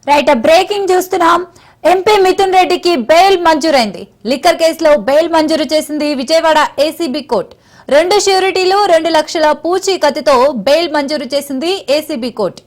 Right, breaking చూస్తున్నాం. MP Mithun రెడ్డికి bail మంజూరైంది. Liquor కేసులో బెయిల్ మంజూరు చేసింది విజయవాడ ఏసీబీ కోర్టు. 2 ష్యూరిటీలు 2 లక్షల పూచీకత్తుతో బెయిల్ మంజూరు చేసింది ACB court.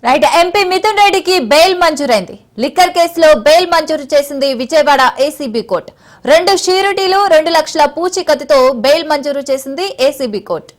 Right, MP Mithun రెడ్డికి బెయిల్ మంజూరైంది. లిక్కర్ కేసులో బెయిల్ మంజూరు చేసింది విజయవాడ ఏసీబీ కోర్టు. 2 ష్యూరిటీలు 2 లక్షల పూచీకత్తుతో బెయిల్ మంజూరు చేసింది ఏసీబీ కోర్టు.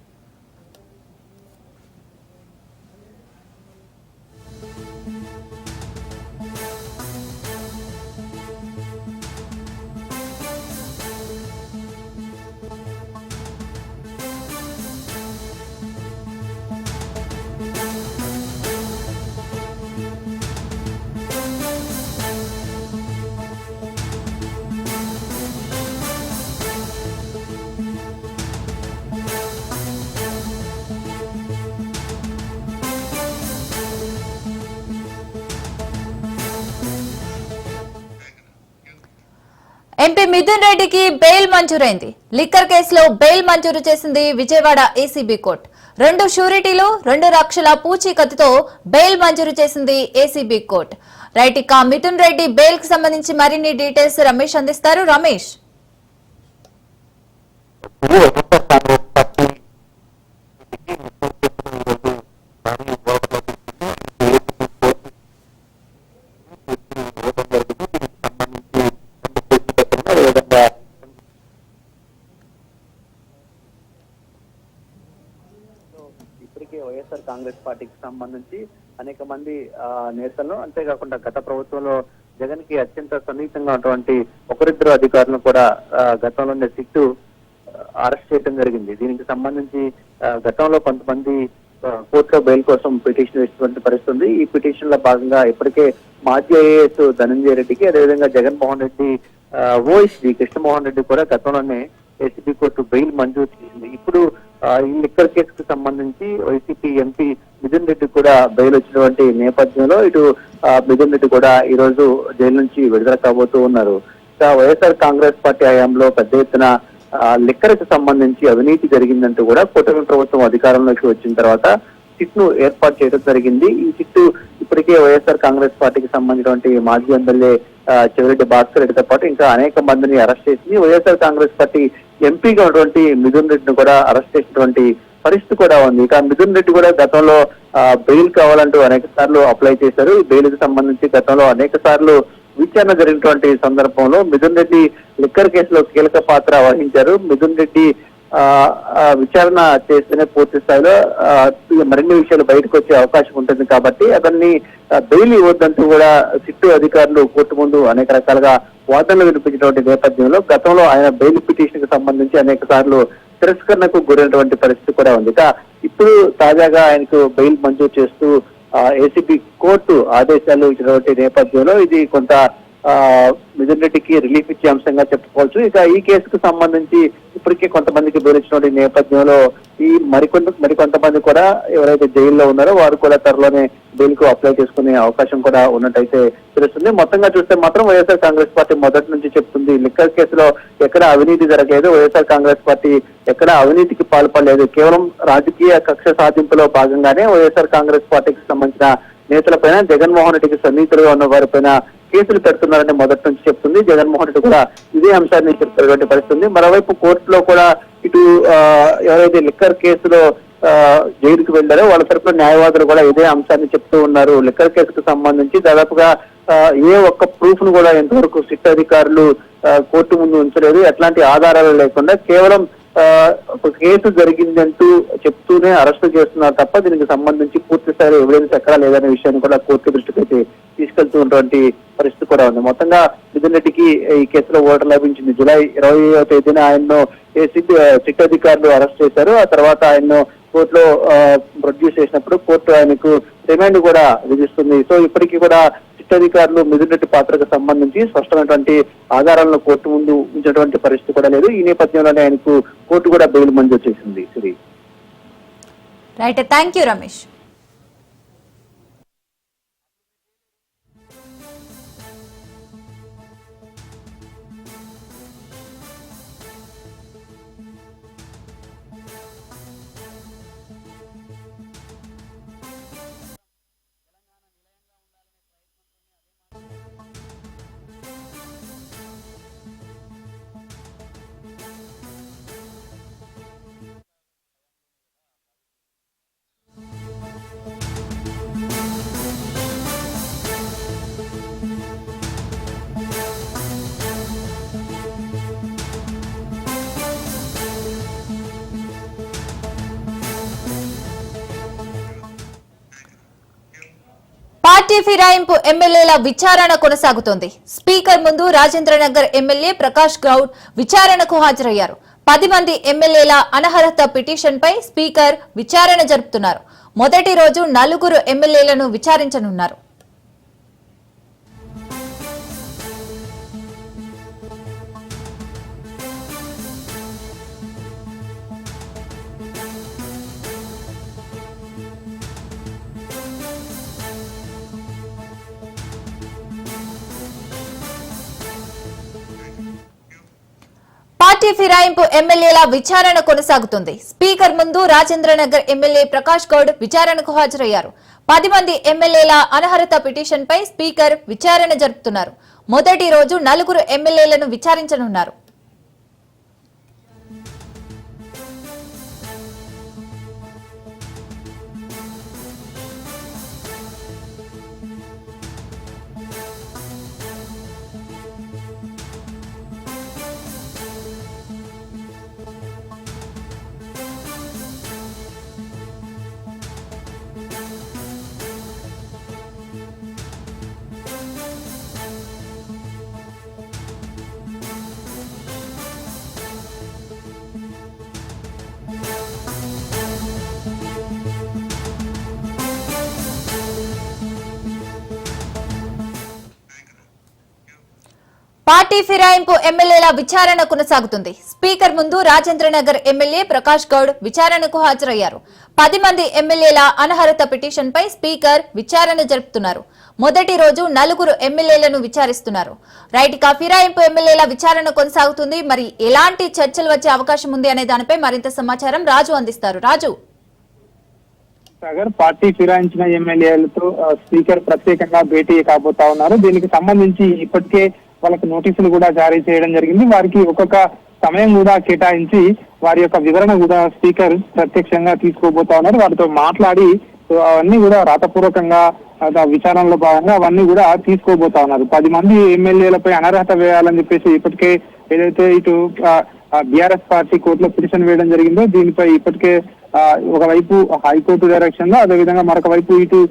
ఎంపీ మిథున్ రెడ్డికి బెయిల్ మంజూరైంది. లిక్కర్ కేసులో బెయిల్ మంజూరు చేసింది విజయవాడ ఏసీబీ కోర్టు. 2 ష్యూరిటీలు 2 లక్షల పూచీకత్తుతో బెయిల్ మంజూరు చేసింది ఏసీబీ కోర్టు. రైట్, ఇక మిథున్ రెడ్డి బెయిల్ కి సంబంధించి మరిన్ని డీటెయిల్స్ రమేష్ అందిస్తారు. రమేష్, ఇప్పటికే వైఎస్ఆర్ కాంగ్రెస్ పార్టీకి సంబంధించి అనేక మంది నేతలు, అంతేకాకుండా గత ప్రభుత్వంలో జగన్ కి అత్యంత సన్నిహితంగా ఉన్నటువంటి 1-2 అధికారులను కూడా గతంలోనే సిట్టు అరెస్ట్ చేయడం జరిగింది. దీనికి సంబంధించి గతంలో కొంతమంది కోర్టులో బెయిల్ కోసం పిటిషన్ వేసినటువంటి పరిస్థితి. ఈ పిటిషన్ లో భాగంగా ఇప్పటికే మాజీ ఐఏఎస్ ధనంజయ రెడ్డికి, అదేవిధంగా జగన్మోహన్ రెడ్డి ఓఎస్డీ కృష్ణమోహన్ రెడ్డి కూడా గతంలోనే ఏసీబీ కోర్టు బెయిల్ మంజూరు చేసింది. ఇప్పుడు ఈ లిక్కర్ కేసుకు సంబంధించి వైసీపీ ఎంపీ మిథున్ రెడ్డి కూడా బెయిల్ వచ్చినటువంటి నేపథ్యంలో ఇటు మిథున్ రెడ్డి కూడా ఈ రోజు జైలు నుంచి విడుదల కాబోతూ ఉన్నారు. వైఎస్ఆర్ కాంగ్రెస్ పార్టీ హయాంలో పెద్ద ఎత్తున లిక్కర్ కు సంబంధించి అవినీతి జరిగిందంటూ కూడా కూటమి ప్రభుత్వం అధికారంలోకి వచ్చిన తర్వాత సిట్ ను ఏర్పాటు చేయడం జరిగింది. ఈ సిట్ ఇప్పటికే వైఎస్ఆర్ కాంగ్రెస్ పార్టీకి సంబంధించినటువంటి మాజీ ఎమ్మెల్యే చెవిరెడ్డి భాస్కర్ రెడ్డితో పాటు ఇంకా అనేక మందిని అరెస్ట్ చేసింది. వైఎస్ఆర్ కాంగ్రెస్ పార్టీ ఎంపీగా ఉన్నటువంటి మిథున్ రెడ్డిని కూడా అరెస్ట్ చేసినటువంటి పరిస్థితి కూడా ఉంది. ఇక మిథున్ రెడ్డి కూడా గతంలో బెయిల్ కావాలంటూ అనేక సార్లు అప్లై చేశారు. ఈ బెయిల్ కి సంబంధించి గతంలో అనేక సార్లు విచారణ జరిగినటువంటి సందర్భంలో మిథున్ రెడ్డి లిక్కర్ కేసులో కీలక పాత్ర వహించారు. మిథున్ రెడ్డి విచారణ చేస్తేనే పూర్తి స్థాయిలో మరిన్ని విషయాలు బయటకు వచ్చే అవకాశం ఉంటుంది కాబట్టి అతన్ని బెయిల్ ఇవ్వద్దంటూ కూడా సిట్టు అధికారులు కోర్టు ముందు అనేక రకాలుగా వాదనలు వినిపించినటువంటి నేపథ్యంలో గతంలో ఆయన బెయిల్ పిటిషన్ కి సంబంధించి అనేక సార్లు తిరస్కరణకు గురైనటువంటి పరిస్థితి కూడా ఉంది. ఇప్పుడు తాజాగా ఆయనకు బెయిల్ మంజూరు చేస్తూ ఏసీబీ కోర్టు ఆదేశాలు ఇచ్చినటువంటి నేపథ్యంలో ఇది కొంత మిథున్ రెడ్డికి రిలీఫ్ ఇచ్చే అంశంగా చెప్పుకోవచ్చు. ఇక ఈ కేసుకు సంబంధించి ఇప్పటికే కొంతమందికి బెయిల్ ఇచ్చినటువంటి నేపథ్యంలో ఈ మరికొంతమంది కూడా ఎవరైతే జైల్లో ఉన్నారో వారు కూడా త్వరలోనే బెయిల్ కు అప్లై చేసుకునే అవకాశం కూడా ఉన్నట్టయితే తెలుస్తుంది. మొత్తంగా చూస్తే మాత్రం వైఎస్ఆర్ కాంగ్రెస్ పార్టీ మొదటి నుంచి చెప్తుంది లిక్కర్ కేసులో ఎక్కడ అవినీతి జరగలేదు, వైఎస్ఆర్ కాంగ్రెస్ పార్టీ ఎక్కడ అవినీతికి పాల్పడలేదు, కేవలం రాజకీయ కక్ష సాధింపులో భాగంగానే వైఎస్ఆర్ కాంగ్రెస్ పార్టీకి సంబంధించిన నేతలపైన, జగన్మోహన్ రెడ్డికి సన్నిహితులుగా ఉన్న వారిపైన కేసులు పెడుతున్నారని మొదటి నుంచి చెప్తుంది. జగన్మోహన్ రెడ్డి కూడా ఇదే అంశాన్ని చెప్తున్నటువంటి పరిస్థితి. మరోవైపు కోర్టులో కూడా ఇటు ఎవరైతే లిక్కర్ కేసులో జైలుకు వెళ్లారో వాళ్ళ తరపున న్యాయవాదులు కూడా ఇదే అంశాన్ని చెప్తూ ఉన్నారు. లిక్కర్ కేసుకు సంబంధించి దాదాపుగా ఏ ఒక్క ప్రూఫ్ ను కూడా ఇంతవరకు సిట్ అధికారులు కోర్టు ముందు ఉంచలేదు. ఎట్లాంటి ఆధారాలు లేకుండా కేవలం ఒక కేసు జరిగిందంటూ చెప్తూనే అరెస్టు చేస్తున్నారు తప్ప దీనికి సంబంధించి పూర్తి స్థాయిలో ఎవిడెన్స్ ఎక్కడా లేదనే విషయాన్ని కూడా కోర్టు దృష్టికి అయితే తీసుకెళ్తున్నటువంటి పరిస్థితి కూడా ఉంది. మొత్తంగా మిథున్ రెడ్డికి ఈ కేసులో ఓటు లభించింది. జూలై 20వ తేదీన ఆయన్ను సిట్ అధికారులు అరెస్ట్ చేశారు. ఆ తర్వాత ఆయన్ను కోర్టులో ప్రొడ్యూస్ చేసినప్పుడు కోర్టు ఆయనకు రిమాండ్ కూడా విధిస్తుంది. సో ఇప్పటికీ కూడా సిట్ అధికారులు మిథున్ పాత్రకు సంబంధించి స్పష్టమైనటువంటి ఆధారాలను కోర్టు ముందు ఉంచినటువంటి పరిస్థితి కూడా లేదు. ఈ నేపథ్యంలోనే ఆయనకు కోర్టు కూడా బెయిల్ మంజూరు చేసింది. Sri right, thank you Ramesh. Party ఫిరాయింపు ఎమ్మెల్యేల విచారణ కొనసాగుతోంది. స్పీకర్ ముందు రాజేంద్రనగర్ ఎమ్మెల్యే ప్రకాష్ గౌడ్ విచారణకు హాజరయ్యారు. 10 మంది ఎమ్మెల్యేల అనర్హత పిటిషన్పై స్పీకర్ విచారణ జరుపుతున్నారు. మొదటి రోజు 4 ఎమ్మెల్యేలను విచారించనున్నారు. పార్టీ ఫిరాయింపు ఎమ్మెల్యేల విచారణ కొనసాగుతుంది. స్పీకర్ ముందు రాజేంద్రనగర్ ఎమ్మెల్యే ప్రకాష్ గౌడ్ విచారణకు హాజరయ్యారు. 10 మంది ఎమ్మెల్యేల అనర్హత పిటిషన్పై స్పీకర్ విచారణ జరుపుతున్నారు. మొదటి రోజు 4 ఎమ్మెల్యేలను విచారించనున్నారు. పార్టీ ఫిరాయింపు ఎమ్మెల్యేల విచారణ కొనసాగుతుంది. స్పీకర్ ముందు రాజేంద్రనగర్ ఎమ్మెల్యే ప్రకాష్ గౌడ్ విచారణకు హాజరయ్యారు. 10 మంది ఎమ్మెల్యేల అనర్హత పిటిషన్పై స్పీకర్ విచారణ జరుపుతున్నారు. మొదటి రోజు 4 ఎమ్మెల్యేలను విచారిస్తున్నారు. రైట్ గా ఫిరాయింపు ఎమ్మెల్యేల విచారణ కొనసాగుతుంది. మరి ఎలాంటి చర్చలు వచ్చే అవకాశం ఉంది అనే దానిపై మరింత సమాచారం రాజు అందిస్తారు. రాజు, సాగర్, పార్టీ ఫిరాయించిన ఎమ్మెల్యేలతో స్పీకర్ ప్రత్యేకంగా భేటీ కాబోతా ఉన్నారు. దీనికి సంబంధించి ఇప్పటికే వాళ్ళకి నోటీసులు కూడా జారీ చేయడం జరిగింది. వారికి ఒక్కొక్క సమయం కూడా కేటాయించి వారి యొక్క వివరణ కూడా స్పీకర్ ప్రత్యక్షంగా తీసుకోబోతా ఉన్నారు. వారితో మాట్లాడి అవన్నీ కూడా రాతపూర్వకంగా విచారణలో భాగంగా అవన్నీ కూడా తీసుకోబోతా ఉన్నారు. 10 మంది ఎమ్మెల్యేలపై అనర్హత వేయాలని చెప్పేసి ఇప్పటికే ఏదైతే ఇటు బీఆర్ఎస్ పార్టీ కోర్టులో పిటిషన్ వేయడం జరిగిందో దీనిపై ఇప్పటికే ఒకవైపు హైకోర్టు డైరెక్షన్ లో, అదేవిధంగా మరొక వైపు ఇటు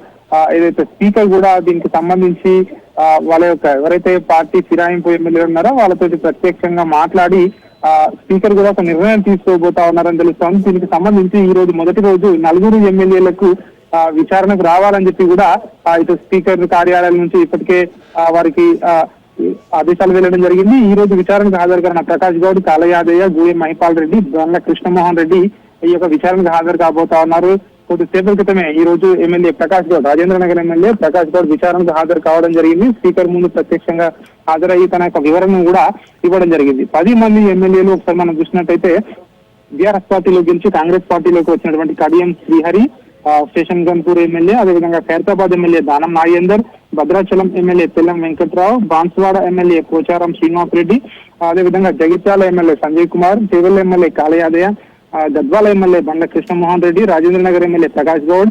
ఏదైతే స్పీకర్ కూడా దీనికి సంబంధించి వాళ్ళ యొక్క ఎవరైతే పార్టీ ఫిరాయింపు ఎమ్మెల్యేలు ఉన్నారో వాళ్ళతో ప్రత్యక్షంగా మాట్లాడి స్పీకర్ కూడా ఒక నిర్ణయం తీసుకోబోతా ఉన్నారని తెలుస్తోంది. దీనికి సంబంధించి ఈ రోజు మొదటి రోజు 4 ఎమ్మెల్యేలకు విచారణకు రావాలని చెప్పి కూడా ఇటు స్పీకర్ కార్యాలయం నుంచి ఇప్పటికే వారికి ఆదేశాలు వెళ్లడం జరిగింది. ఈ రోజు విచారణకు హాజరు కానున్న ప్రకాష్ గౌడ్, కాలయాదయ్య, గూడెం మహిపాల్ రెడ్డి, బండ్ల కృష్ణమోహన్ రెడ్డి ఈ యొక్క విచారణకు హాజరు కాబోతా ఉన్నారు. కొద్దిసేపటి క్రితమే ఈ రోజు ఎమ్మెల్యే ప్రకాష్ గౌడ్, రాజేంద్రనగర్ ఎమ్మెల్యే ప్రకాష్ గౌడ్ విచారణకు హాజరు కావడం జరిగింది. స్పీకర్ ముందు ప్రత్యక్షంగా హాజరయ్యి తన యొక్క వివరణను కూడా ఇవ్వడం జరిగింది. 10 మంది ఎమ్మెల్యేలు ఒకసారి మనం చూసినట్టయితే బీఆర్ఎస్ పార్టీలో గెలిచి కాంగ్రెస్ పార్టీలోకి వచ్చినటువంటి కడియం శ్రీహరి, స్టేషన్ గన్పూర్ ఎమ్మెల్యే, అదేవిధంగా Khairatabad MLA Danam Nagender, Bhadrachalam MLA Tellam Venkatrao, Banswada MLA Pocharam Srinivas Reddy, అదేవిధంగా Jagtial MLA Sanjay Kumar, Chevella MLA Kaleyadaiah, Gadwal MLA Bandla Krishnamohan Reddy, Rajendranagar MLA Prakash Goud,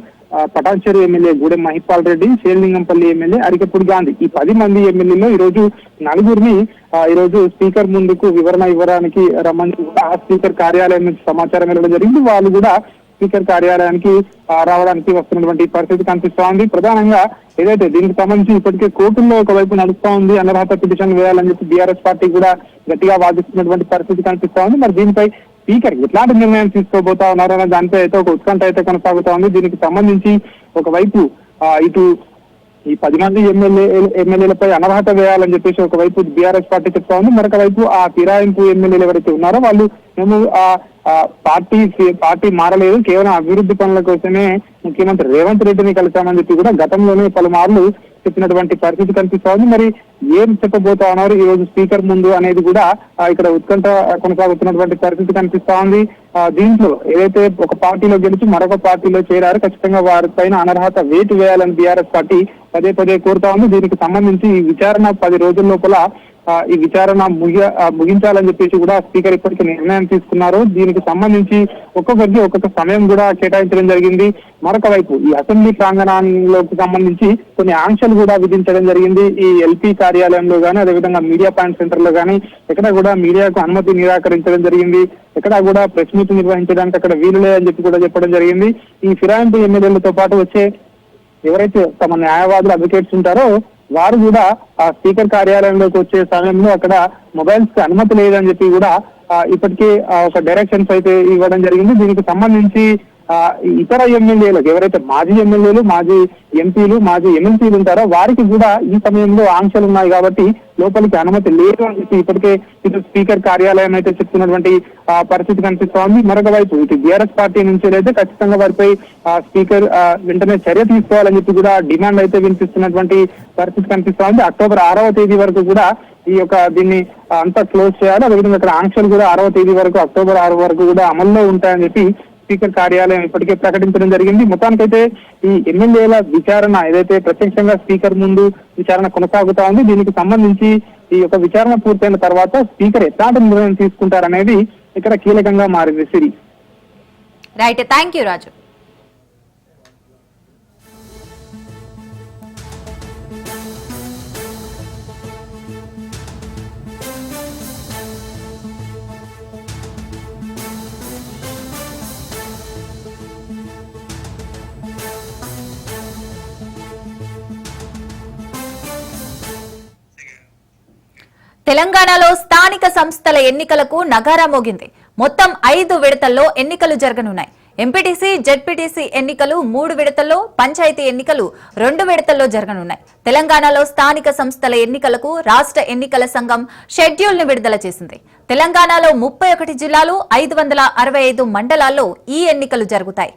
Patancheru MLA Gudem Mahipal Reddy, Serilingampally MLA Arikapudi Gandhi. ఈ 10 మంది ఎమ్మెల్యేలో ఈ రోజు 4 ఈ రోజు స్పీకర్ ముందుకు వివరణ ఇవ్వడానికి రమ్మని స్పీకర్ కార్యాలయం నుంచి సమాచారం ఇవ్వడం జరిగింది. వాళ్ళు కూడా స్పీకర్ కార్యాలయానికి రావడానికి వస్తున్నటువంటి పరిస్థితి కనిపిస్తా ఉంది. ప్రధానంగా ఏదైతే దీనికి సంబంధించి ఇప్పటికే కోర్టుల్లో ఒకవైపు నడుస్తా ఉంది, అనర్హత పిటిషన్ వేయాలని చెప్పి బీఆర్ఎస్ పార్టీ కూడా గట్టిగా వాదిస్తున్నటువంటి పరిస్థితి కనిపిస్తా ఉంది. మరి దీనిపై స్పీకర్ ఎట్లాంటి నిర్ణయం తీసుకోబోతా ఉన్నారు అనే దానిపై అయితే ఒక ఉత్కంఠ అయితే కొనసాగుతా ఉంది. దీనికి సంబంధించి ఒకవైపు ఇటు ఈ 10 మంది ఎమ్మెల్యేలపై అనర్హత వేయాలని చెప్పేసి ఒకవైపు బీఆర్ఎస్ పార్టీ చెప్తా ఉంది. మరొక వైపు ఆ ఫిరాయింపు ఎమ్మెల్యేలు ఎవరైతే ఉన్నారో వాళ్ళు మేము పార్టీ మారలేదు, కేవలం అభివృద్ధి పనుల కోసమే ముఖ్యమంత్రి రేవంత్ రెడ్డిని కలిసామని చెప్పి కూడా గతంలోనే పలుమార్లు చెప్పినటువంటి పరిస్థితి కనిపిస్తా ఉంది. మరి ఏం చెప్పబోతా ఉన్నారు ఈ రోజు స్పీకర్ ముందు అనేది కూడా ఇక్కడ ఉత్కంఠ కొనసాగుతున్నటువంటి పరిస్థితి కనిపిస్తా ఉంది. దీంట్లో ఏదైతే ఒక పార్టీలో గెలిచి మరొక పార్టీలో చేరారు, ఖచ్చితంగా వారి పైన అనర్హత వేటు వేయాలని బీఆర్ఎస్ పార్టీ పదే కోరుతా ఉంది. దీనికి సంబంధించి ఈ విచారణ 10 రోజుల లోపల ఈ విచారణ ముగించాలని చెప్పేసి కూడా స్పీకర్ ఇప్పటికే నిర్ణయం తీసుకున్నారు. దీనికి సంబంధించి ఒక్కొక్కరికి ఒక్కొక్క సమయం కూడా కేటాయించడం జరిగింది. మరొక వైపు ఈ అసెంబ్లీ ప్రాంగణంలోకి సంబంధించి కొన్ని ఆంక్షలు కూడా విధించడం జరిగింది. ఈ ఎల్పీ కార్యాలయంలో గానీ, అదేవిధంగా మీడియా పాయింట్ సెంటర్ లో గానీ ఎక్కడ కూడా మీడియాకు అనుమతి నిరాకరించడం జరిగింది. ఎక్కడ కూడా ప్రెస్ మీట్ నిర్వహించడానికి అక్కడ వీలు లేదని చెప్పి కూడా చెప్పడం జరిగింది. ఈ ఫిరాయింపు ఎమ్మెల్యేలతో పాటు వచ్చే ఎవరైతే తమ న్యాయవాదులు అడ్వకేట్స్ ఉంటారో వారు కూడా ఆ స్పీకర్ కార్యాలయంలోకి వచ్చే సమయంలో అక్కడ మొబైల్స్ కి అనుమతి లేదని చెప్పి కూడా ఇప్పటికే ఒక డైరెక్షన్స్ అయితే ఇవ్వడం జరిగింది. దీనికి సంబంధించి ఇతర ఎమ్మెల్యేలకు ఎవరైతే మాజీ ఎమ్మెల్యేలు, మాజీ ఎంపీలు, మాజీ ఎమ్మెల్సీలు ఉంటారో వారికి కూడా ఈ సమయంలో ఆంక్షలు ఉన్నాయి కాబట్టి లోపలికి అనుమతి లేదు అని చెప్పి ఇప్పటికే ఇటు స్పీకర్ కార్యాలయం అయితే చెప్తున్నటువంటి పరిస్థితి కనిపిస్తోంది. మరొక వైపు ఇటు బీఆర్ఎస్ పార్టీ నుంచి అయితే ఖచ్చితంగా వారిపై స్పీకర్ వెంటనే చర్య తీసుకోవాలని చెప్పి కూడా డిమాండ్ అయితే వినిపిస్తున్నటువంటి పరిస్థితి కనిపిస్తోంది. అక్టోబర్ 6వ తేదీ వరకు కూడా ఈ యొక్క దీన్ని అంతా క్లోజ్ చేయాలి. అదేవిధంగా ఇక్కడ ఆంక్షలు కూడా 6వ తేదీ వరకు, అక్టోబర్ 6 వరకు కూడా అమల్లో ఉంటాయని చెప్పి స్పీకర్ కార్యాలయం ఇప్పటికే ప్రకటించడం జరిగింది. మొత్తానికైతే ఈ ఎమ్మెల్యేల విచారణ ఏదైతే ప్రత్యక్షంగా స్పీకర్ ముందు విచారణ కొనసాగుతా ఉంది. దీనికి సంబంధించి ఈ యొక్క విచారణ పూర్తయిన తర్వాత స్పీకర్ ఎట్లాంటి నిర్ణయం తీసుకుంటారనేది ఇక్కడ కీలకంగా మారింది. సిరి రైట్, థ్యాంక్ యూ రాజు. తెలంగాణలో స్థానిక సంస్థల ఎన్నికలకు నగారా మోగింది. మొత్తం 5 విడతల్లో ఎన్నికలు జరగనున్నాయి. ఎంపీటీసీ, జెడ్పీటీసీ ఎన్నికలు 3 విడతల్లో, పంచాయతీ ఎన్నికలు 2 విడతల్లో జరగనున్నాయి. తెలంగాణలో స్థానిక సంస్థల ఎన్నికలకు రాష్ట్ర ఎన్నికల సంఘం షెడ్యూల్ ను విడుదల చేసింది. తెలంగాణలో 31 జిల్లాలు, 565 మండలాల్లో ఈ ఎన్నికలు జరుగుతాయి.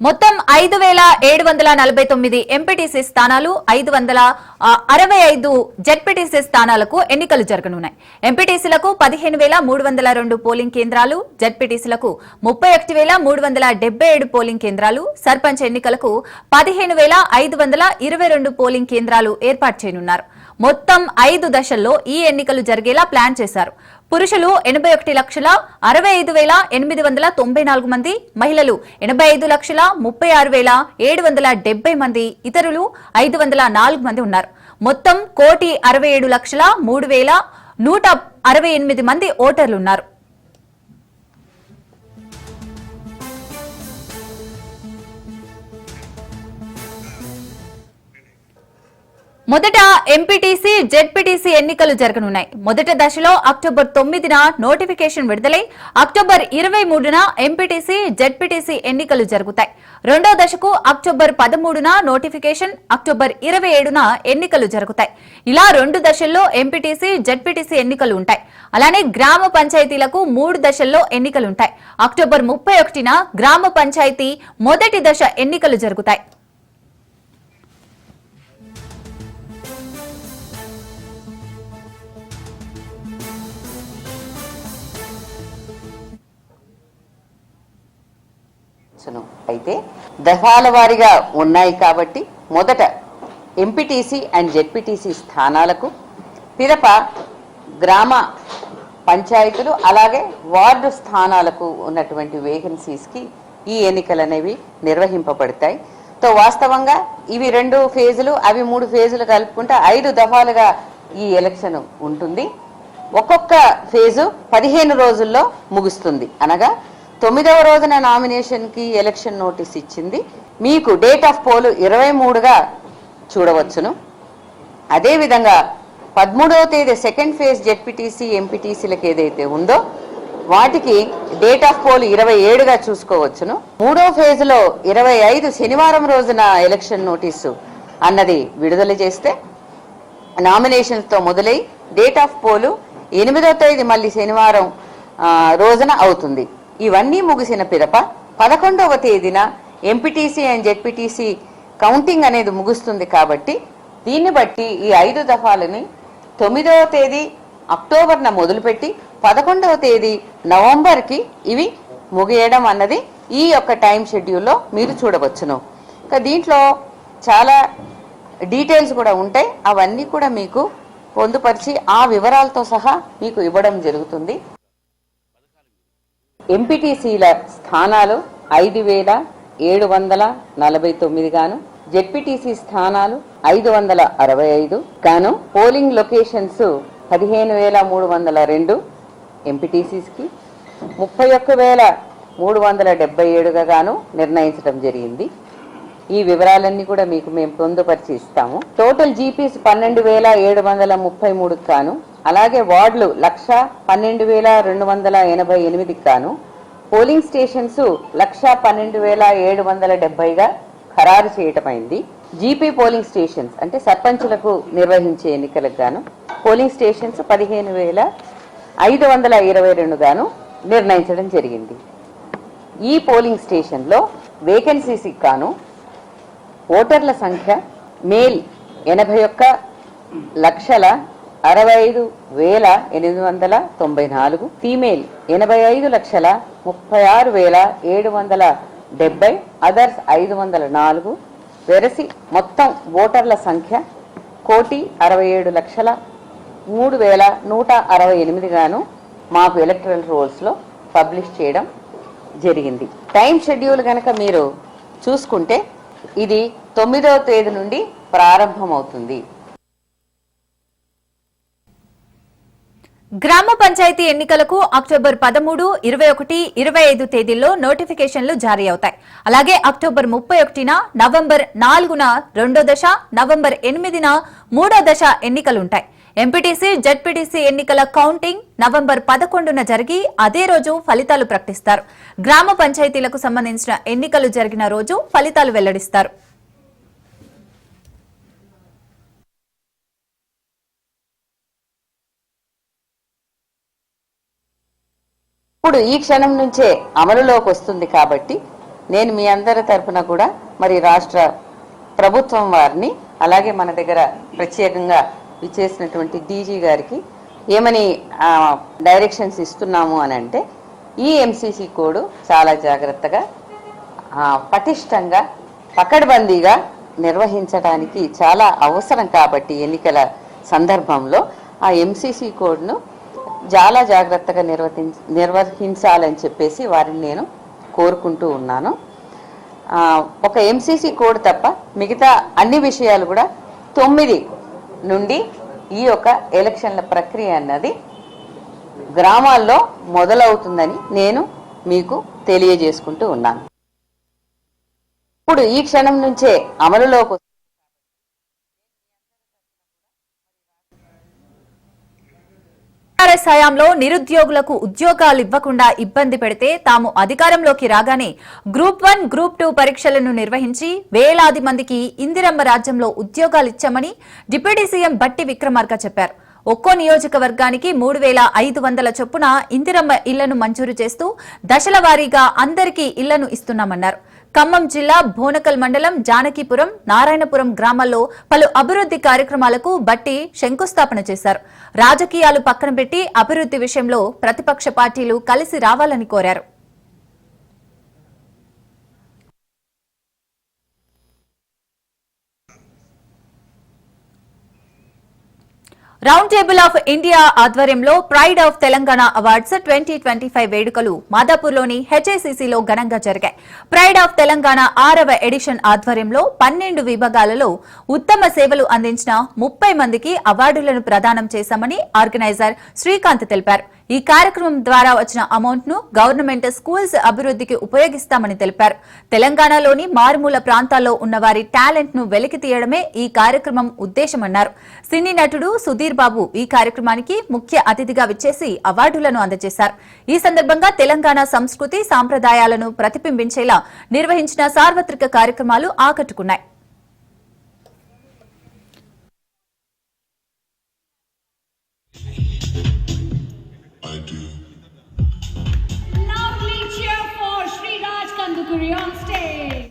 మొత్తం 5749 ఎంపీటీసీ స్థానాలు, 565 జెడ్పీటీసీ స్థానాలకు ఎన్నికలు జరగనున్నాయి. ఎంపీటీసీలకు 15302 పోలింగ్ కేంద్రాలు, జెడ్పీటీసీలకు 31377 పోలింగ్ కేంద్రాలు, సర్పంచ్ ఎన్నికలకు 15522 పోలింగ్ కేంద్రాలు ఏర్పాటు చేయనున్నారు. మొత్తం 5 దశల్లో ఈ ఎన్నికలు జరిగేలా ప్లాన్ చేశారు. పురుషులు 81,65,894 మంది, మహిళలు 85,36,770 మంది, ఇతరులు 504 మంది ఉన్నారు. మొత్తం 1,67,03,168 మంది ఓటర్లున్నారు. మొదట ఎంపీటీసీ, జెడ్పీటీసీ ఎన్నికలు జరగనున్నాయి. మొదటి దశలో అక్టోబర్ 9న నోటిఫికేషన్ విడుదలై అక్టోబర్ 23న ఎంపీటీసీ, జెడ్పీటీసీ ఎన్నికలు జరుగుతాయి. రెండో దశకు అక్టోబర్ 13న నోటిఫికేషన్, అక్టోబర్ 27న ఎన్నికలు జరుగుతాయి. ఇలా 2 దశల్లో ఎంపీటీసీ, జెడ్పీటీసీ ఎన్నికలు ఉంటాయి. అలానే గ్రామ పంచాయతీలకు 3 దశల్లో ఎన్నికలుంటాయి. అక్టోబర్ 31న గ్రామ పంచాయతీ మొదటి దశ ఎన్నికలు జరుగుతాయి. అయితే దఫాల వారీగా ఉన్నాయి కాబట్టి మొదట ఎంపీటీసీ అండ్ జెడ్పీటీసీ స్థానాలకు, పిదప గ్రామ పంచాయతీలు అలాగే వార్డు స్థానాలకు ఉన్నటువంటి వేకెన్సీస్కి ఈ ఎన్నికలు అనేవి నిర్వహింపబడతాయి. వాస్తవంగా ఇవి 2 ఫేజులు, అవి 3 ఫేజులు కలుపుకుంటే 5 దఫాలుగా ఈ ఎలక్షన్ ఉంటుంది. ఒక్కొక్క ఫేజు 15 రోజుల్లో ముగుస్తుంది. అనగా 9వ రోజున నామినేషన్కి ఎలక్షన్ నోటీస్ ఇచ్చింది. మీకు డేట్ ఆఫ్ పోల్ 23గా చూడవచ్చును. అదేవిధంగా 13వ తేదీ సెకండ్ ఫేజ్ జెడ్పీటీసీ ఎంపీటీసీలకు ఏదైతే ఉందో వాటికి డేట్ ఆఫ్ పోల్ 27గా చూసుకోవచ్చును. 3వ ఫేజ్లో 25 శనివారం రోజున ఎలక్షన్ నోటీసు అన్నది విడుదల చేస్తే నామినేషన్స్తో మొదలై డేట్ ఆఫ్ పోలు 8వ తేదీ మళ్ళీ శనివారం రోజున అవుతుంది. ఇవన్నీ ముగిసిన పిదప 11వ తేదీన ఎంపీటీసీ అండ్ జెడ్పీటీసీ కౌంటింగ్ అనేది ముగుస్తుంది. కాబట్టి దీన్ని బట్టి ఈ 5 దఫాలని 9వ తేదీ అక్టోబర్న మొదలుపెట్టి 11వ తేదీ నవంబర్కి ఇవి ముగియడం అన్నది ఈ యొక్క టైం షెడ్యూల్లో మీరు చూడవచ్చును. దీంట్లో చాలా డీటెయిల్స్ కూడా ఉంటాయి. అవన్నీ కూడా మీకు పొందుపరిచి ఆ వివరాలతో సహా మీకు ఇవ్వడం జరుగుతుంది. ఎంపీటీసీల స్థానాలు 5,749 గాను, జెడ్పీటీసీ స్థానాలు 565 గాను, పోలింగ్ లొకేషన్స్ 15,302 ఎంపీటీసీస్కి, 31,377గా గాను నిర్ణయించడం జరిగింది. ఈ వివరాలన్నీ కూడా మీకు మేము పొందుపరిచి ఇస్తాము. టోటల్ జీపీస్ 12,733 గాను, అలాగే వార్డులు 1,12,288 గాను, పోలింగ్ స్టేషన్స్ 1,12,770గా ఖరారు చేయటమైంది. జీపీ పోలింగ్ స్టేషన్స్ అంటే సర్పంచులకు నిర్వహించే ఎన్నికలకు గాను పోలింగ్ స్టేషన్స్ 15,522 గాను నిర్ణయించడం జరిగింది. ఈ పోలింగ్ స్టేషన్లో వేకెన్సీస్కి గాను ఓటర్ల సంఖ్య మేల్ 81,65,894, ఫీమేల్ 85,36,770, అదర్స్ 504. వెరసి మొత్తం ఓటర్ల సంఖ్య 1,67,03,168 గాను మాకు ఎలక్టరల్ రోల్స్లో పబ్లిష్ చేయడం జరిగింది. టైం షెడ్యూల్ కనుక మీరు చూసుకుంటే ఇది 9వ తేదీ నుండి ప్రారంభమవుతుంది. గ్రామ పంచాయతీ ఎన్నికలకు అక్టోబర్ 13, 21, 25 తేదీల్లో నోటిఫికేషన్లు జారీ అవుతాయి. అలాగే అక్టోబర్ 31న, నవంబర్ 4న రెండో దశ, నవంబర్ 8న మూడో దశ ఎన్నికలుంటాయి. ఎంపీటీసీ, జెడ్పీటీసీ ఎన్నికల కౌంటింగ్ నవంబర్ 11న జరిగి అదే రోజు ఫలితాలు ప్రకటిస్తారు. గ్రామ పంచాయతీలకు సంబంధించిన ఎన్నికలు జరిగిన రోజు ఫలితాలు వెల్లడిస్తారు. ఇప్పుడు ఈ క్షణం నుంచే అమలులోకి వస్తుంది కాబట్టి నేను మీ అందరి తరపున కూడా మరి రాష్ట్ర ప్రభుత్వం వారిని, అలాగే మన దగ్గర ప్రత్యేకంగా విచ్చేసినటువంటి డీజీ గారికి ఏమని డైరెక్షన్స్ ఇస్తున్నాము అని అంటే, ఈ ఎంసీసీ కోడ్ చాలా జాగ్రత్తగా పటిష్టంగా పకడ్బందీగా నిర్వహించడానికి చాలా అవసరం. కాబట్టి ఎన్నికల సందర్భంలో ఆ ఎంసీసీ కోడ్ను చాలా జాగ్రత్తగా నిర్వహించాలని చెప్పేసి వారిని నేను కోరుకుంటూ ఉన్నాను. ఒక ఎంసీసీ కోడ్ తప్ప మిగతా అన్ని విషయాలు కూడా 9 నుండి ఈ యొక్క ఎలక్షన్ల ప్రక్రియ అన్నది గ్రామాల్లో మొదలవుతుందని నేను మీకు తెలియజేసుకుంటూ ఉన్నాను. ఇప్పుడు ఈ క్షణం నుంచే అమలులోకి టీఆర్ఎస్ హయాంలో నిరుద్యోగులకు ఉద్యోగాలు ఇవ్వకుండా ఇబ్బంది పెడితే తాము అధికారంలోకి రాగానే గ్రూప్ 1, గ్రూప్ 2 పరీక్షలను నిర్వహించి వేలాది మందికి ఇందిరమ్మ రాజ్యంలో ఉద్యోగాలు ఇచ్చామని డిప్యూటీ సీఎం బట్టి విక్రమార్క చెప్పారు. ఒక్కో నియోజకవర్గానికి 3,500 చొప్పున ఇందిరమ్మ ఇళ్లను మంజూరు చేస్తూ దశల వారీగా అందరికీ ఇళ్లను ఇస్తున్నామన్నారు. ఖమ్మం జిల్లా భోనకల్ మండలం జానకీపురం, నారాయణపురం గ్రామాల్లో పలు అభివృద్ధి కార్యక్రమాలకు బట్టి శంకుస్థాపన చేశారు. రాజకీయాలు పక్కన పెట్టి అభివృద్ధి విషయంలో ప్రతిపక్ష పార్టీలు కలిసి రావాలని కోరారు. రౌండ్ టేబుల్ ఆఫ్ ఇండియా ఆధ్వర్యంలో ప్రైడ్ ఆఫ్ తెలంగాణ అవార్డ్స్ 2025 వేడుకలు మాదాపూర్లోని హెచ్ఐసిసిలో ఘనంగా జరిగాయి. ప్రైడ్ ఆఫ్ తెలంగాణ 6వ ఎడిషన్ ఆధ్వర్యంలో 12 విభాగాలలో ఉత్తమ సేవలు అందించిన 30 మందికి అవార్డులను ప్రదానం చేశామని ఆర్గనైజర్ శ్రీకాంత్ తెలిపారు. ఈ కార్యక్రమం ద్వారా వచ్చిన అమౌంట్ ను గవర్నమెంట్ స్కూల్స్ అభివృద్ధికి ఉపయోగిస్తామని తెలిపారు. తెలంగాణలోని మారుమూల ప్రాంతాల్లో ఉన్న వారి టాలెంట్ ను వెలికి తీయడమే ఈ కార్యక్రమం ఉద్దేశమన్నారు. సినీ నటుడు సుధీర్ బాబు ఈ కార్యక్రమానికి ముఖ్య అతిథిగా విచ్చేసి అవార్డులను అందజేశారు. ఈ సందర్భంగా తెలంగాణ సంస్కృతి సాంప్రదాయాలను ప్రతిబింబించేలా నిర్వహించిన సార్వత్రిక కార్యక్రమాలు ఆకట్టుకున్నాయి. Loudly cheer for Sriraj Kandukuri on stage.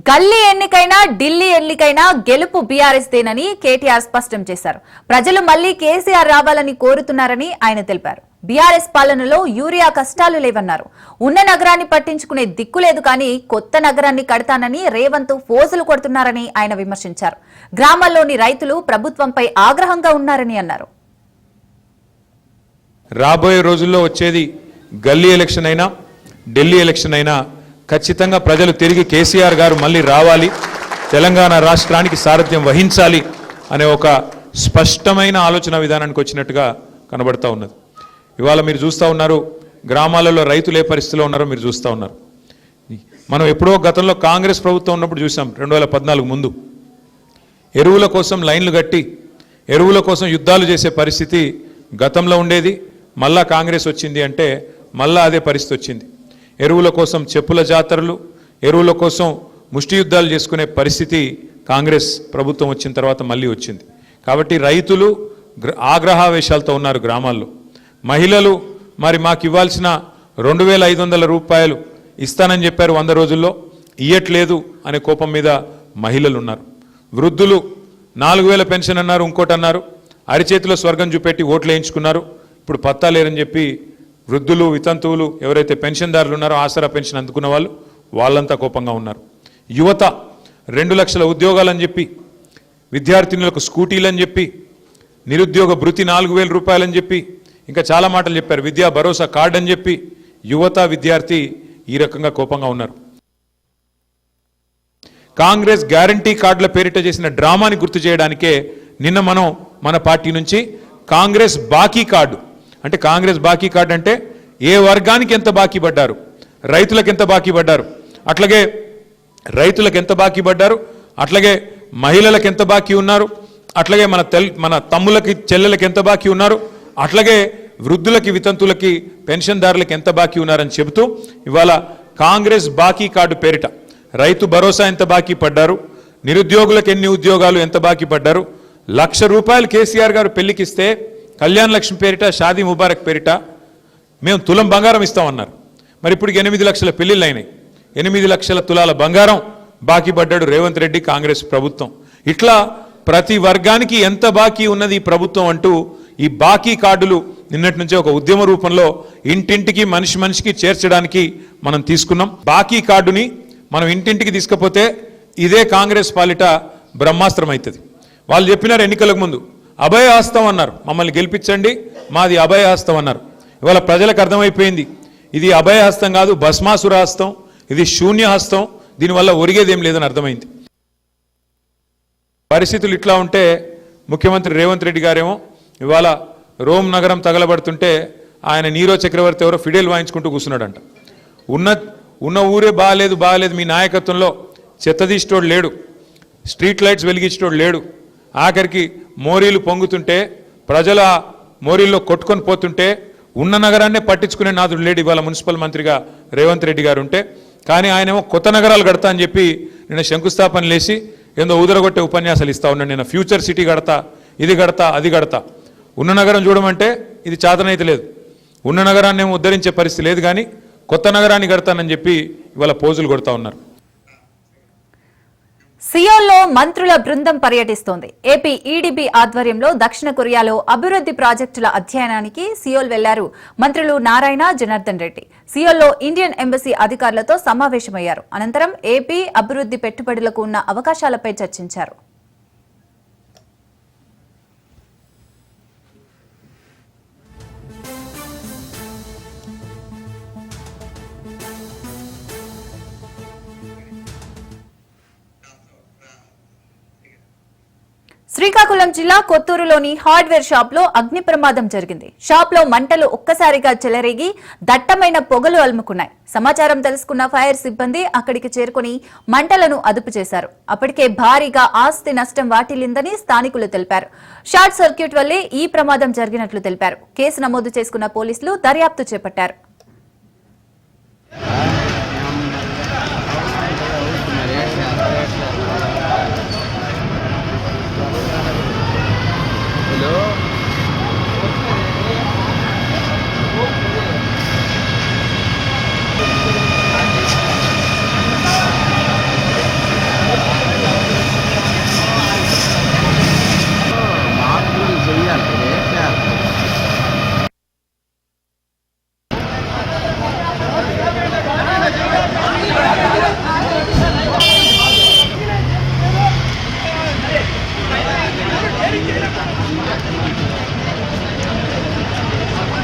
గల్లీ ఎన్నికైనా ఢిల్లీ ఎన్నికైనా గెలుపు బీఆర్ఎస్ దేనని కేటీఆర్ స్పష్టం చేశారు. ప్రజలు మళ్లీ కేసీఆర్ రావాలని కోరుతున్నారని ఆయన తెలిపారు. బీఆర్ఎస్ పాలనలో యూరియా కష్టాలు లేవన్నారు. ఉన్న నగరాన్ని పట్టించుకునే దిక్కు లేదు కానీ కొత్త నగరాన్ని కడతానని రేవంత్ ఫోజులు కొడుతున్నారని ఆయన విమర్శించారు. గ్రామాల్లోని రైతులు ప్రభుత్వంపై ఆగ్రహంగా ఉన్నారని అన్నారు. రాబోయే రోజుల్లో వచ్చేది గల్లీ ఎలక్షన్ అయినా ఢిల్లీ ఎలక్షన్ అయినా ఖచ్చితంగా ప్రజలు తిరిగి కేసీఆర్ గారు మళ్ళీ రావాలి, తెలంగాణ రాష్ట్రానికి సారథ్యం వహించాలి అనే ఒక స్పష్టమైన ఆలోచన విధానానికి వచ్చినట్టుగా కనబడతా ఉన్నది. ఇవాళ మీరు చూస్తూ ఉన్నారు, గ్రామాలలో రైతులు ఏ పరిస్థితిలో ఉన్నారో మీరు చూస్తూ ఉన్నారు. మనం ఎప్పుడో గతంలో కాంగ్రెస్ ప్రభుత్వం ఉన్నప్పుడు చూసాం, 2014 ముందు ఎరువుల కోసం లైన్లు కట్టి ఎరువుల కోసం యుద్ధాలు చేసే పరిస్థితి గతంలో ఉండేది. మళ్ళా కాంగ్రెస్ వచ్చింది అంటే మళ్ళా అదే పరిస్థితి వచ్చింది. ఎరువుల కోసం చెప్పుల జాతరలు, ఎరువుల కోసం ముష్టి యుద్ధాలు చేసుకునే పరిస్థితి కాంగ్రెస్ ప్రభుత్వం వచ్చిన తర్వాత మళ్ళీ వచ్చింది. కాబట్టి రైతులు ఆగ్రహావేశాలతో ఉన్నారు గ్రామాల్లో. మహిళలు మరి మాకు ఇవ్వాల్సిన 2500 రూపాయలు ఇస్తానని చెప్పారు 100 రోజుల్లో, ఇయ్యట్లేదు అనే కోపం మీద మహిళలు ఉన్నారు. వృద్ధులు 4000 పెన్షన్ అన్నారు, ఇంకోటి అన్నారు, అరిచేతిలో స్వర్గం చూపెట్టి ఓట్లు వేయించుకున్నారు. ఇప్పుడు పత్తా లేరని చెప్పి వృద్ధులు, వితంతువులు ఎవరైతే పెన్షన్దారులు ఉన్నారో, ఆసరా పెన్షన్ అందుకున్న వాళ్ళు, వాళ్ళంతా కోపంగా ఉన్నారు. యువత 2 లక్షల ఉద్యోగాలని చెప్పి, విద్యార్థినులకు స్కూటీలని చెప్పి, నిరుద్యోగ భృతి 4000 రూపాయలని చెప్పి, ఇంకా చాలా మాటలు చెప్పారు, విద్యా భరోసా కార్డు అని చెప్పి యువత, విద్యార్థి ఈ రకంగా కోపంగా ఉన్నారు. కాంగ్రెస్ గ్యారంటీ కార్డుల పేరిట చేసిన డ్రామాని గుర్తు చేయడానికే నిన్న మనం మన పార్టీ నుంచి కాంగ్రెస్ బాకీ కార్డు, అంటే కాంగ్రెస్ బాకీ కార్డు అంటే ఏ వర్గానికి ఎంత బాకీ పడ్డారు, రైతులకు ఎంత బాకీ పడ్డారు, అట్లాగే రైతులకు ఎంత బాకీ పడ్డారు, అట్లాగే మహిళలకు ఎంత బాకీ ఉన్నారు, అట్లాగే మన తమ్ములకి చెల్లెలకి ఎంత బాకీ ఉన్నారు, అట్లాగే వృద్ధులకి, వితంతులకి, పెన్షన్దారులకు ఎంత బాకీ ఉన్నారని చెబుతూ ఇవాళ కాంగ్రెస్ బాకీ కార్డు పేరిట రైతు భరోసా ఎంత బాకీ పడ్డారు, నిరుద్యోగులకు ఎన్ని ఉద్యోగాలు ఎంత బాకీ పడ్డారు, 1,00,000 రూపాయలు కేసీఆర్ గారు పెళ్లికిస్తే కళ్యాణ్ లక్ష్మి పేరిట, షాదీ ముబారక్ పేరిట మేము తులం బంగారం ఇస్తామన్నారు. మరి ఇప్పుడు 8 లక్షల పెళ్లిళ్ళు అయినాయి, 8 లక్షల తులాల బంగారం బాకీ పడ్డాడు రేవంత్ రెడ్డి కాంగ్రెస్ ప్రభుత్వం. ఇట్లా ప్రతి వర్గానికి ఎంత బాకీ ఉన్నది ఈ ప్రభుత్వం అంటూ ఈ బాకీ కార్డులు నిన్నటి నుంచే ఒక ఉద్యమ రూపంలో ఇంటింటికి, మనిషి మనిషికి చేర్చడానికి మనం తీసుకున్నాం. బాకీ కార్డుని మనం ఇంటింటికి తీసుకపోతే ఇదే కాంగ్రెస్ పాలిట బ్రహ్మాస్త్రం అవుతుంది. వాళ్ళు చెప్పినారు ఎన్నికలకు ముందు అభయహస్తం అన్నారు, మమ్మల్ని గెలిపించండి మాది అభయహస్తం అన్నారు. ఇవాళ ప్రజలకు అర్థమైపోయింది, ఇది అభయహస్తం కాదు, భస్మాసుర హస్తం, ఇది శూన్యహస్తం, దీనివల్ల ఒరిగేదేం లేదని అర్థమైంది. పరిస్థితులు ఇట్లా ఉంటే ముఖ్యమంత్రి రేవంత్ రెడ్డి గారేమో ఇవాళ రోమ్ నగరం తగలబడుతుంటే ఆయన నీరో చక్రవర్తి ఎవరో ఫిడేల్ వాయించుకుంటూ కూర్చున్నాడంట. ఉన్న ఊరే బాగాలేదు మీ నాయకత్వంలో, చెత్తదీసేటోడు లేడు, స్ట్రీట్ లైట్స్ వెలిగించేటోడు లేడు, ఆఖరికి మోరీలు పొంగుతుంటే ప్రజల మోరీల్లో కొట్టుకొని పోతుంటే ఉన్న నగరాన్నే పట్టించుకునే నాదుడు లేడు ఇవాళ మున్సిపల్ మంత్రిగా రేవంత్ రెడ్డి గారు ఉంటే. కానీ ఆయనేమో కొత్త నగరాలు కడతా అని చెప్పి నిన్న శంకుస్థాపన లేచి ఏందో ఊదరగొట్టే ఉపన్యాసాలు ఇస్తా ఉన్నాడు. నేను ఫ్యూచర్ సిటీ కడతా, ఇది కడతా, అది కడతా. ఉన్న నగరం చూడమంటే ఇది చాతనైతే లేదు, ఉన్న నగరాన్ని ఏమో ఉద్ధరించే పరిస్థితి లేదు, కానీ కొత్త నగరాన్ని కడతానని చెప్పి ఇవాళ పోజులు కొడతా ఉన్నారు. సియోల్లో మంత్రుల బృందం పర్యటిస్తోంది. ఏపీ ఈడీబీ ఆధ్వర్యంలో దక్షిణ కొరియాలో అభివృద్ధి ప్రాజెక్టుల అధ్యయనానికి సియోల్ వెళ్లారు మంత్రులు నారాయణ, జనార్దన్ రెడ్డి. సియోల్లో ఇండియన్ ఎంబసీ అధికారులతో సమావేశమయ్యారు. అనంతరం ఏపీ అభివృద్ధి పెట్టుబడులకు ఉన్న అవకాశాలపై చర్చించారు. శ్రీకాకుళం జిల్లా కొత్తూరులోని హార్డ్వేర్ షాప్ లో అగ్ని ప్రమాదం జరిగింది. షాప్ లో మంటలు ఒక్కసారిగా చెలరేగి దట్టమైన పొగలు అలుముకున్నాయి. సమాచారం తెలుసుకున్న ఫైర్ సిబ్బంది అక్కడికి చేరుకుని మంటలను అదుపు చేశారు. అప్పటికే భారీగా ఆస్తి నష్టం వాటిల్లిందని స్థానికులు తెలిపారు. షార్ట్ సర్క్యూట్ వల్లే ఈ ప్రమాదం జరిగినట్లు తెలిపారు. కేసు నమోదు చేసుకున్న పోలీసులు దర్యాప్తు చేపట్టారు.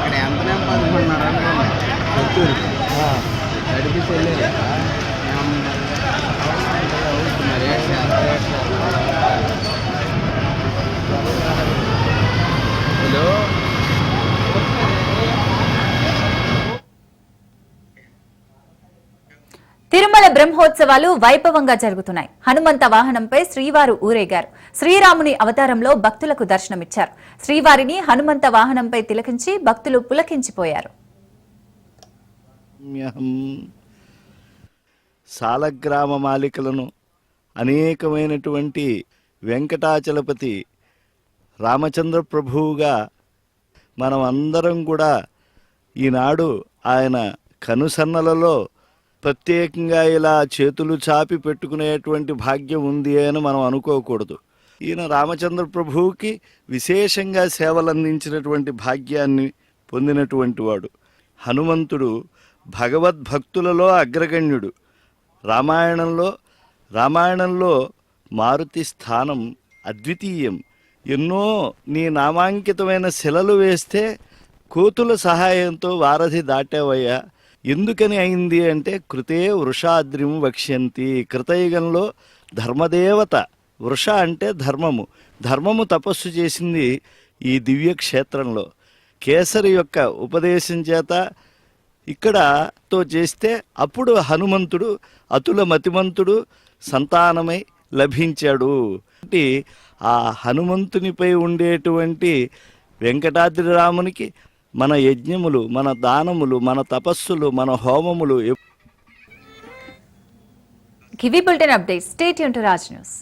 ఇక్కడ ఎంత నెంపదుకున్నారు అనుకోండి నడిపిస్తే అవుతున్నారు హలో తిరుమల బ్రహ్మోత్సవాలు వైభవంగా జరుగుతున్నాయి. హనుమంత వాహనంపై శ్రీవారు ఊరేగారు. శ్రీరాముని అవతారంలో భక్తులకు దర్శనమిచ్చారు. శ్రీవారిని హనుమంత వాహనంపై తిలకించి భక్తులు పులకించిపోయారు. సాలగ్రామ మాలికలను అనేకమైనటువంటి వెంకటాచలపతి రామచంద్ర ప్రభువుగా మనం అందరం కూడా ఈనాడు ఆయన కనుసన్నలలో ప్రత్యేకంగా ఇలా చేతులు చాపి పెట్టుకునేటువంటి భాగ్యం ఉంది అని మనం అనుకోకూడదు. ఈయన రామచంద్ర ప్రభువుకి విశేషంగా సేవలు అందించినటువంటి భాగ్యాన్ని పొందినటువంటి వాడు. హనుమంతుడు భగవద్భక్తులలో అగ్రగణ్యుడు. రామాయణంలో మారుతి స్థానం అద్వితీయం. ఎన్నో నీ నామాంకితమైన శిలలు వేస్తే కోతుల సహాయంతో వారధి దాటావయ్యా. ఎందుకని అయింది అంటే కృతే వృషాద్రిం వక్ష్యంతి. కృతయుగంలో ధర్మదేవత, వృష అంటే ధర్మము తపస్సు చేసింది ఈ దివ్య క్షేత్రంలో. కేసరి యొక్క ఉపదేశం చేత ఇక్కడతో చేస్తే అప్పుడు హనుమంతుడు అతుల మతిమంతుడు సంతానమై లభించాడు. ఆ హనుమంతునిపై ఉండేటువంటి వెంకటాద్రి రామునికి మన యజ్ఞములు, మన దానములు, మన తపస్సులు, మన హోమములు. గివి bulletin updates. Stay tune to Raj news.